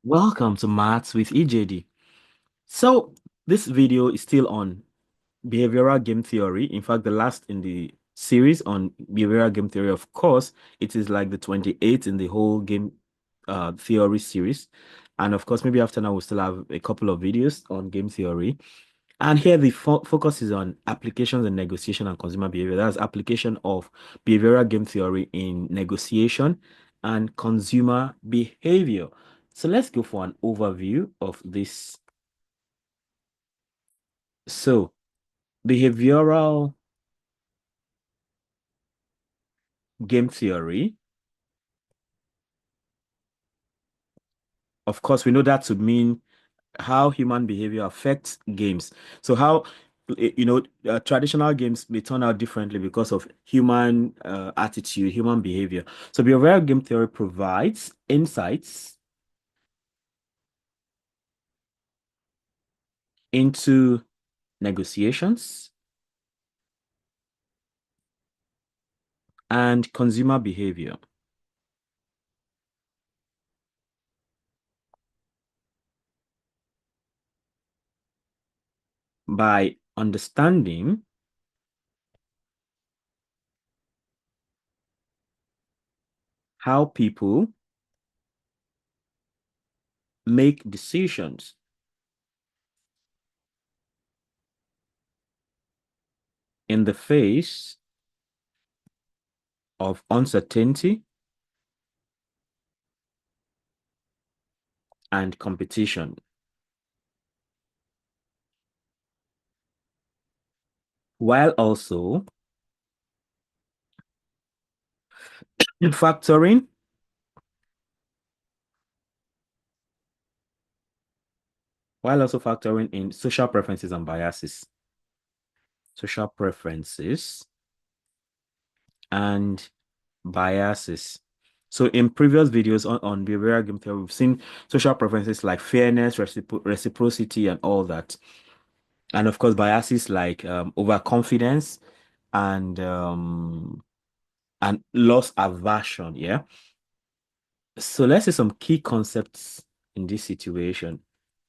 Welcome to Maths with EJD. So, this video is still on behavioral game theory. In fact, the last in the series on behavioral game theory, of course, it is like the 28th in the whole game theory series. And of course, maybe after now, we'll still have a couple of videos on game theory. And here the focus is on applications and negotiation and consumer behavior. That's application of behavioral game theory in negotiation and consumer behavior. So let's go for an overview of this. So behavioral game theory, of course, we know that to mean how human behavior affects games. So how traditional games may turn out differently because of human attitude, human behavior. So behavioral game theory provides insights into negotiations and consumer behavior by understanding how people make decisions in the face of uncertainty and competition, while also factoring in social preferences and biases. Social preferences and biases. So in previous videos on behavioral game theory, we've seen social preferences like fairness, reciprocity, and all that. And of course, biases like overconfidence and loss aversion. Yeah. So let's see some key concepts in this situation.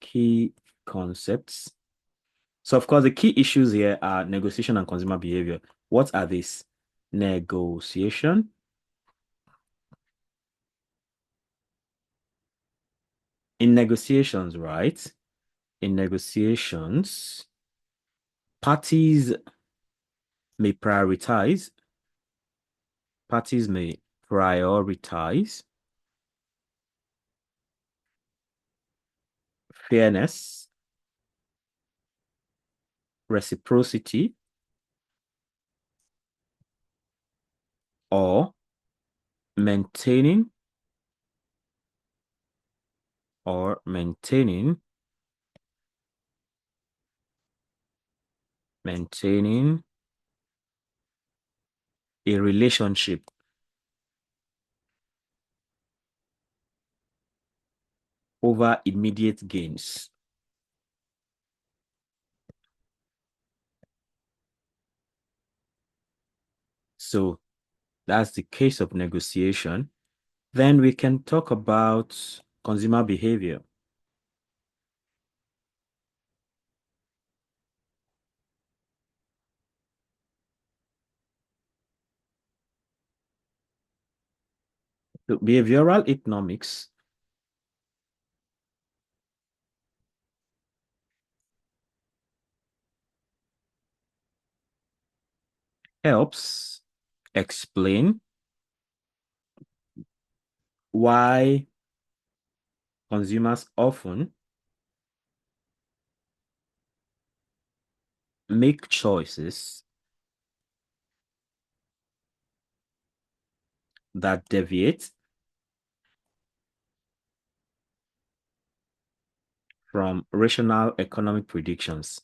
Key concepts. So of course, the key issues here are negotiation and consumer behavior. What are these? Negotiation. In negotiations, right? In negotiations, parties may prioritize, parties may prioritize fairness, reciprocity, or maintaining maintaining a relationship over immediate gains. So that's the case of negotiation. Then we can talk about consumer behavior. So behavioral economics helps explain why consumers often make choices that deviate from rational economic predictions,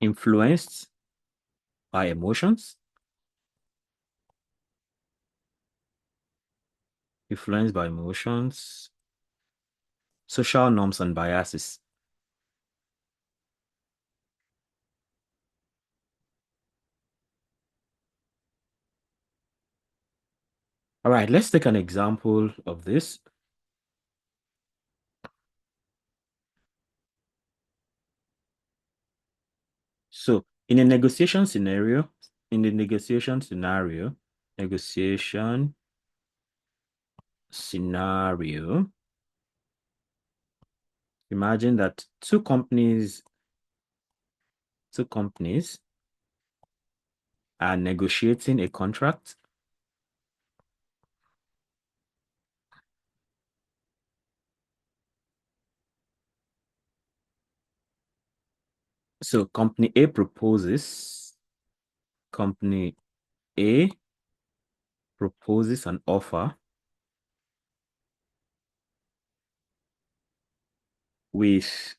influenced by emotions, influenced by emotions, social norms and biases. All right, let's take an example of this. So in a negotiation scenario, negotiation scenario, imagine that two companies are negotiating a contract. So company A proposes an offer with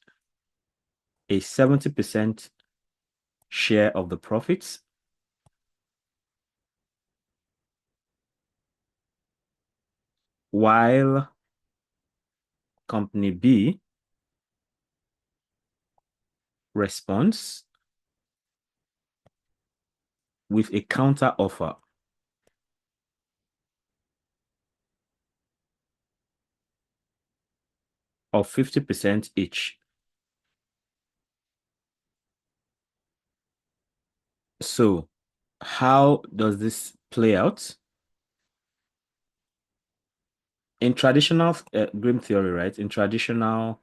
a 70% share of the profits, while company B responds with a counter offer of 50% each. So how does this play out? In traditional game theory, right? In traditional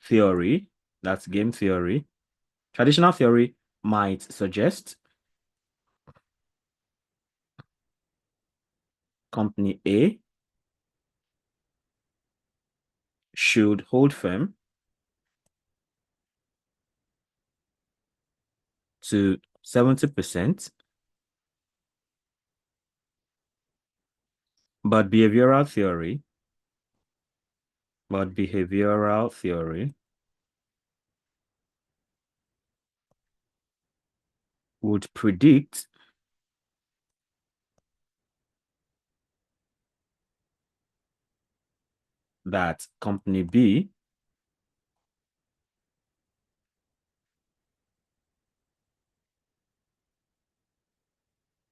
theory, that's game theory. Traditional theory might suggest company A should hold firm to 70%, but behavioral theory would predict that company B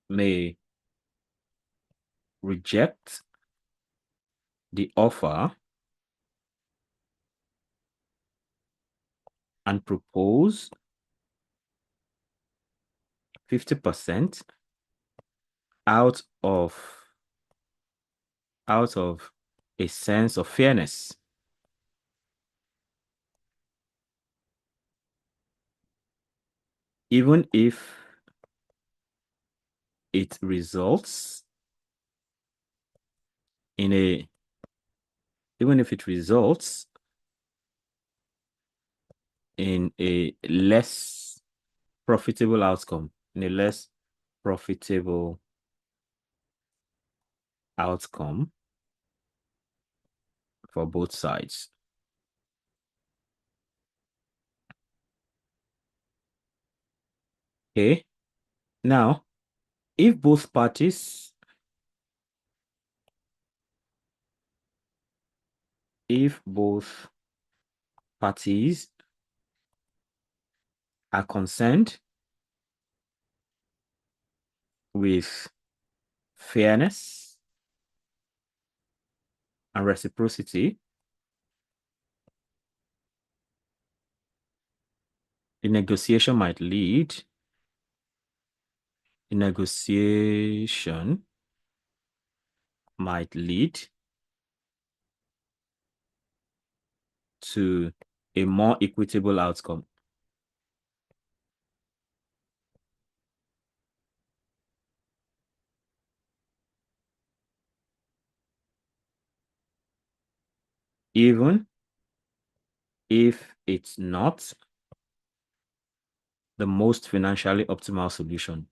may reject the offer and propose 50% out of a sense of fairness, even if it results in a even if it results in a less profitable outcome, in a less profitable outcome for both sides. Okay. Now, if both parties, if both parties are concerned with fairness and reciprocity, the negotiation might lead, the negotiation might lead to a more equitable outcome. Even if it's not the most financially optimal solution.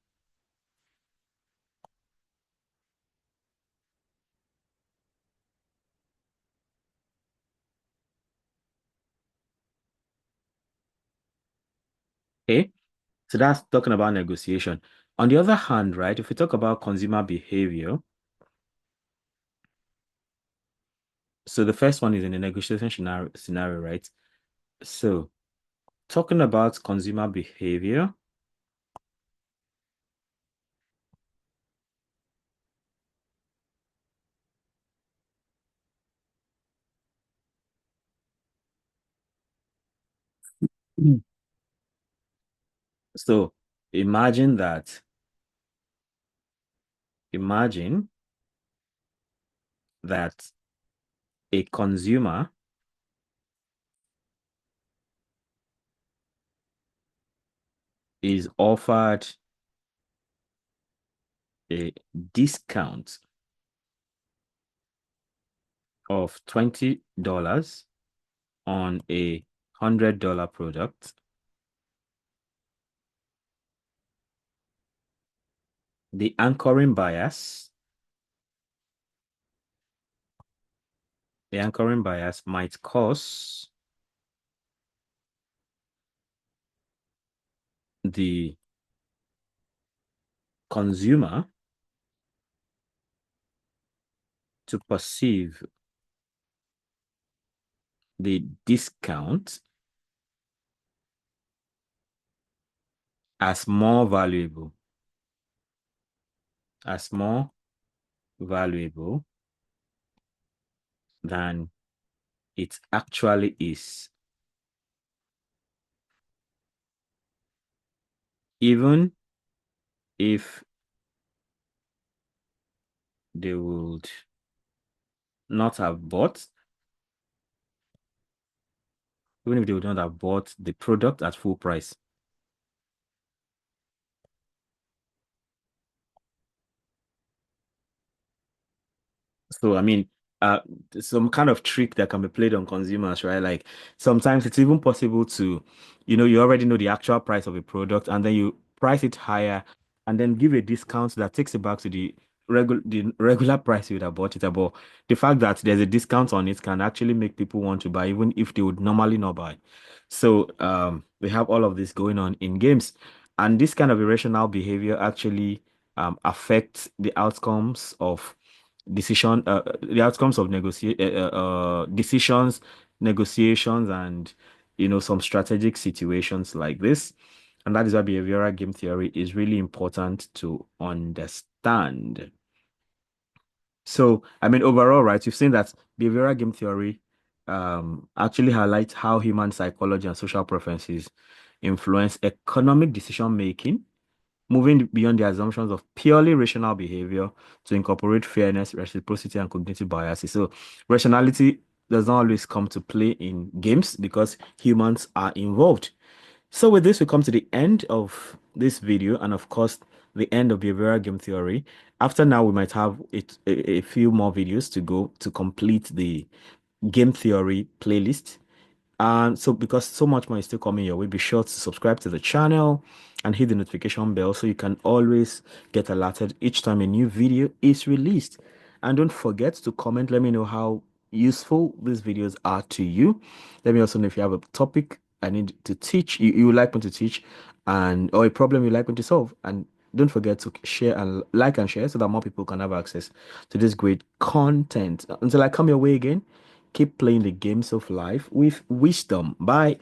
Okay, so that's talking about negotiation. On the other hand, right, if we talk about consumer behavior, so the first one is in the negotiation scenario, right? So talking about consumer behavior, Mm. So imagine that, imagine that a consumer is offered a discount of $20 on a $100 product. The anchoring bias, the anchoring bias might cause the consumer to perceive the discount as more valuable, as more valuable than it actually is, even if they would not have bought, even if they would not have bought the product at full price. So, I mean, uh, some kind of trick that can be played on consumers, right? Like sometimes it's even possible to, you already know the actual price of a product and then you price it higher and then give a discount that takes it back to the regular price you would have bought it at. But the fact that there's a discount on it can actually make people want to buy, even if they would normally not buy. So, we have all of this going on in games, and this kind of irrational behavior actually affects the outcomes of the outcomes of decisions, negotiations, and some strategic situations like this. And that is why behavioral game theory is really important to understand. So, I mean, overall, right, you've seen that behavioral game theory actually highlights how human psychology and social preferences influence economic decision making, moving beyond the assumptions of purely rational behavior to incorporate fairness, reciprocity, and cognitive biases. So, rationality does not always come to play in games because humans are involved. So, with this, we come to the end of this video, and of course, the end of behavioral game theory. After now, we might have a few more videos to go to complete the game theory playlist. And so, because so much more is still coming your way, be sure to subscribe to the channel and hit the notification bell so you can always get alerted each time a new video is released. And don't forget to comment. Let me know how useful these videos are to you. Let me also know if you have a topic I need to teach, you would like me to teach, and or a problem you'd like me to solve. And don't forget to share and like and share so that more people can have access to this great content. Until I come your way again, keep playing the games of life with wisdom. Bye.